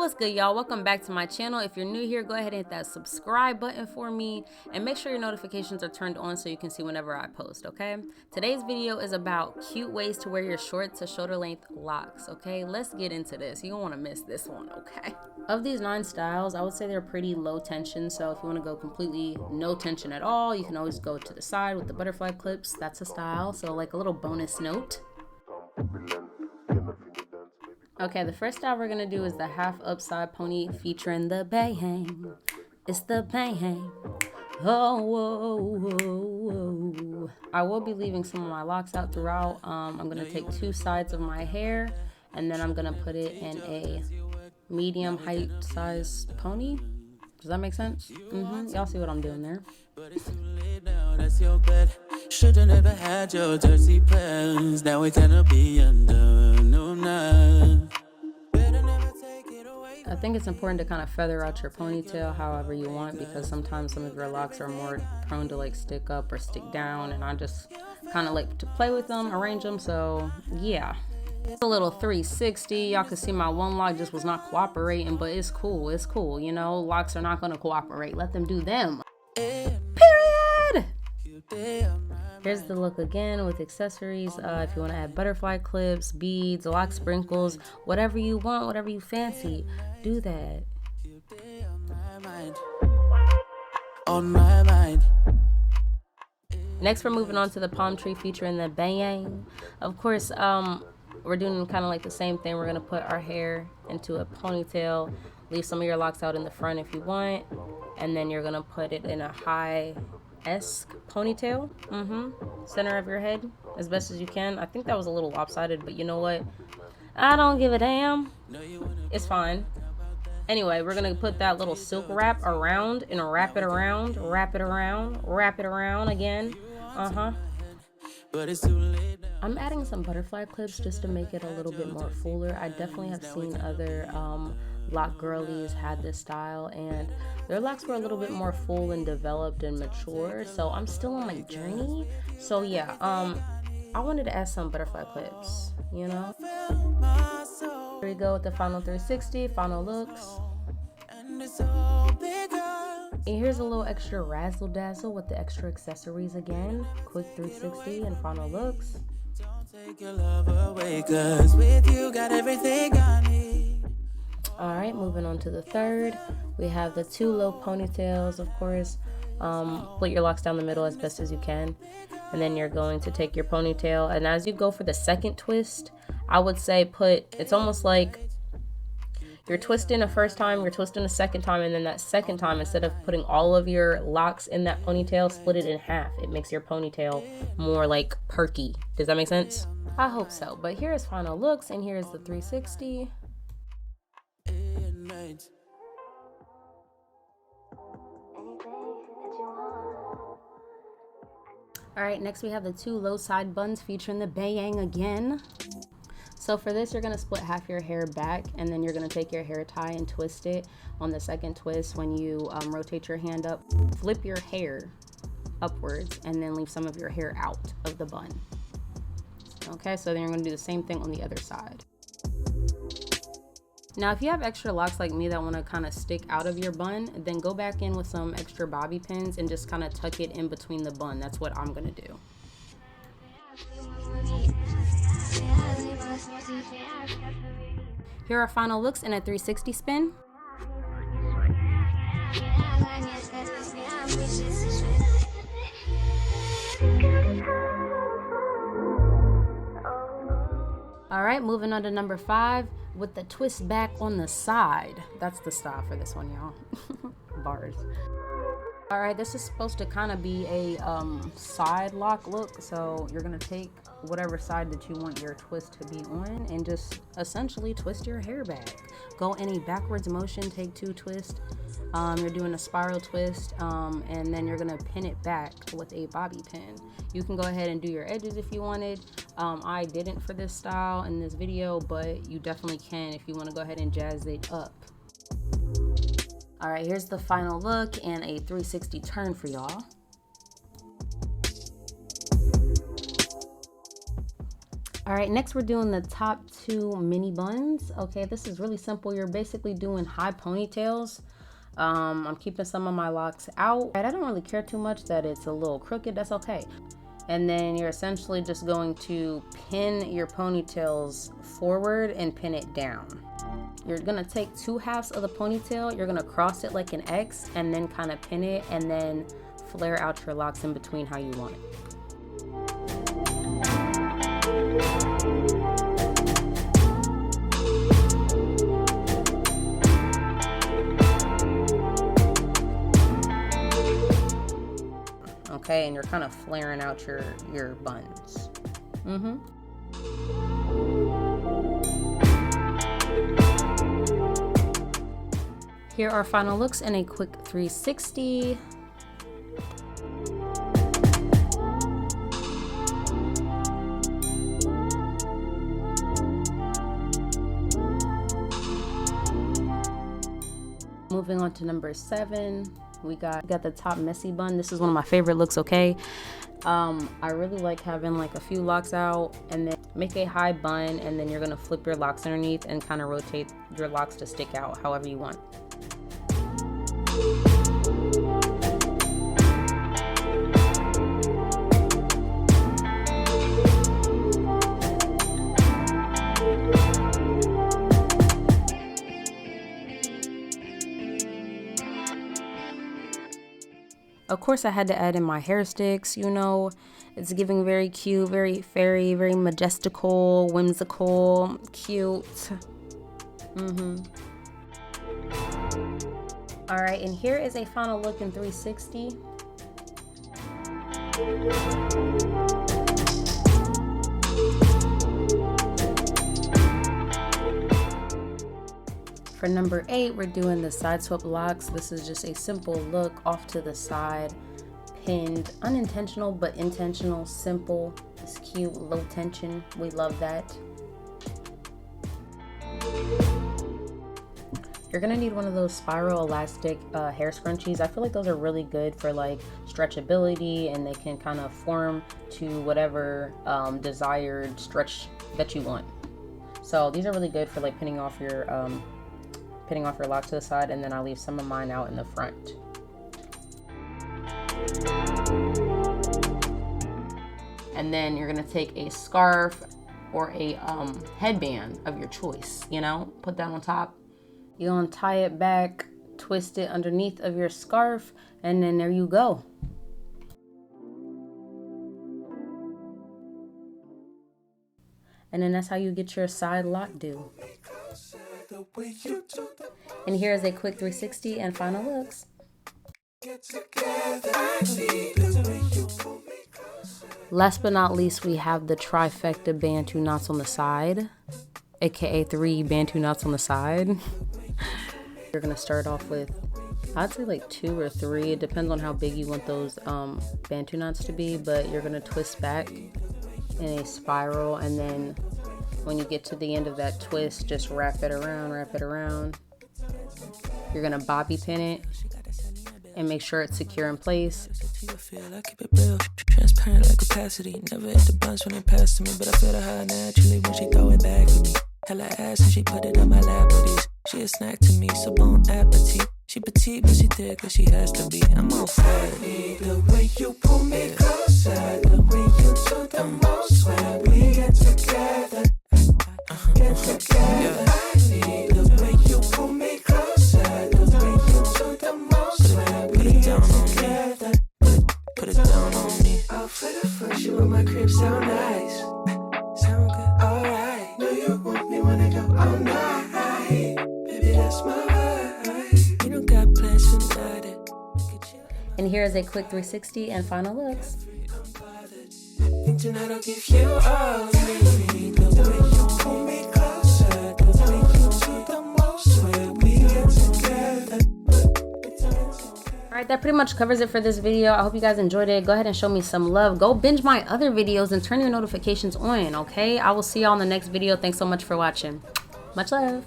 What's good, y'all? Welcome back to my channel. If you're new here, go ahead and hit that subscribe button for me and make sure your notifications are turned on so you can see whenever I post, okay? Today's video is about cute ways to wear your short to shoulder length locks, okay? Let's get into this. You don't want to miss this one, okay? Of these 9 styles, I would say they're pretty low tension, so if you want to go completely no tension at all, you can always go to the side with the butterfly clips. That's a style, so like a little bonus note. Okay, the first style we're gonna do is the half upside pony featuring the bang. It's the bang. Oh, whoa, whoa, whoa. I will be leaving some of my locks out throughout. I'm gonna take 2 sides of my hair and then I'm gonna put it in a medium height size pony. Does that make sense? Y'all see what I'm doing there? Should've never had your dirty plans. Now we cannot be undone. No, nah. I think it's important to kind of feather out your ponytail however you want, because sometimes some of your locks are more prone to like stick up or stick down, and I just kind of like to play with them, arrange them. So yeah, a little 360. Y'all can see my one lock just was not cooperating, but it's cool. It's cool, you know. Locks are not going to cooperate. Let them do them. Period. Here's the look again with accessories. If you want to add butterfly clips, beads, lock sprinkles, whatever you want, whatever you fancy, do that. On my mind. Next, we're moving on to the palm tree featuring the bang. Of course, we're doing kind of like the same thing. We're going to put our hair into a ponytail, leave some of your locks out in the front if you want, and then you're going to put it in a high-esque ponytail, center of your head as best as you can. I think that was a little lopsided, but you know what? I don't give a damn. It's fine. Anyway, we're going to put that little silk wrap around and wrap it around, wrap it around, wrap it around again. I'm adding some butterfly clips just to make it a little bit more fuller. I definitely have seen other lock girlies had this style, and their locks were a little bit more full and developed and mature. So I'm still on my journey. So yeah, I wanted to add some butterfly clips, you know. Here we go with the final 360, final looks. And here's a little extra razzle dazzle with the extra accessories again. Quick 360 and final looks. Alright, moving on to the third. We have the 2 low ponytails, of course. Split your locks down the middle as best as you can. And then you're going to take your ponytail, and as you go for the second twist, I would say it's almost like you're twisting the first time, you're twisting the second time, and then that second time, instead of putting all of your locks in that ponytail, split it in half. It makes your ponytail more like perky. Does that make sense? I hope so. But here's final looks, and here's the 360. Alright, next we have the 2 low side buns featuring the bang again. So for this, you're going to split half your hair back, and then you're going to take your hair tie and twist it. On the second twist, when you rotate your hand up, flip your hair upwards and then leave some of your hair out of the bun. Okay, so then you're going to do the same thing on the other side. Now, if you have extra locks like me that want to kind of stick out of your bun, then go back in with some extra bobby pins and just kind of tuck it in between the bun. That's what I'm going to do. Here are final looks in a 360 spin. Alright, moving on to number 5 with the twist back on the side. That's the style for this one, y'all. Bars. Alright, this is supposed to kind of be a side lock look, so you're going to take whatever side that you want your twist to be on and just essentially twist your hair back. Go any backwards motion, take 2 twists. You're doing a spiral twist, and then you're going to pin it back with a bobby pin. You can go ahead and do your edges if you wanted. I didn't for this style in this video, but you definitely can if you want to go ahead and jazz it up. Alright, here's the final look and a 360 turn for y'all. All right, next we're doing the top 2 mini buns. Okay, this is really simple. You're basically doing high ponytails. I'm keeping some of my locks out. I don't really care too much that it's a little crooked, that's okay. And then you're essentially just going to pin your ponytails forward and pin it down. You're gonna take 2 halves of the ponytail, you're gonna cross it like an X and then kind of pin it and then flare out your locks in between how you want it. Okay, and you're kind of flaring out your buns. Here are final looks in a quick 360. Moving on to number 7, we got the top messy bun. This is one of my favorite looks, okay? I really like having like a few locks out and then make a high bun, and then you're gonna flip your locks underneath and kind of rotate your locks to stick out however you want. Of course, I had to add in my hair sticks, you know. It's giving very cute, very fairy, very majestical, whimsical, cute. All right, and here is a final look in 360. For number 8, we're doing the side swept locks. This is just a simple look off to the side, pinned, unintentional but intentional, simple. It's cute, low tension. We love that. You're gonna need one of those spiral elastic hair scrunchies. I feel like those are really good for like stretchability, and they can kind of form to whatever desired stretch that you want. So these are really good for like pinning off your locks to the side, and then I'll leave some of mine out in the front. And then you're gonna take a scarf or a headband of your choice, you know, put that on top. You're gonna tie it back, twist it underneath of your scarf, and then there you go. And then that's how you get your side lock do. And here is a quick 360 and final looks. Last but not least, we have the trifecta Bantu knots on the side, aka 3 Bantu knots on the side. You're gonna start off with, I'd say like 2 or 3. It depends on how big you want those Bantu knots to be, but you're gonna twist back in a spiral, and then when you get to the end of that twist, just wrap it around. You're gonna bobby pin it and make sure it's secure in place. Transparent like opacity. Never hit the bunch when it passed to me, but I feel her naturally when she throw it back for me. Hella ass and she put it on my lap with these. She a snack to me, so bon appetit. She petite, but she thick, but she has to be. I'm on fire. The way you pull me closer, the way you do the most when we get together. Get together. The way you pull me closer, the way you do the most when we get together. Put it down on me. Oh, for the first, you in my crib, sound nice. Sound good, alright. Know you want me when I go all night. Baby, that's my vibe. You don't got plans tonight. And here is a quick 360 and final looks. Tonight I'll give you all of me. The way you pull me closer, the way you do the most when we get together. Alright, that pretty much covers it for this video. I hope you guys enjoyed it. Go ahead and show me some love. Go binge my other videos and turn your notifications on, okay? I will see y'all in the next video. Thanks so much for watching. Much love.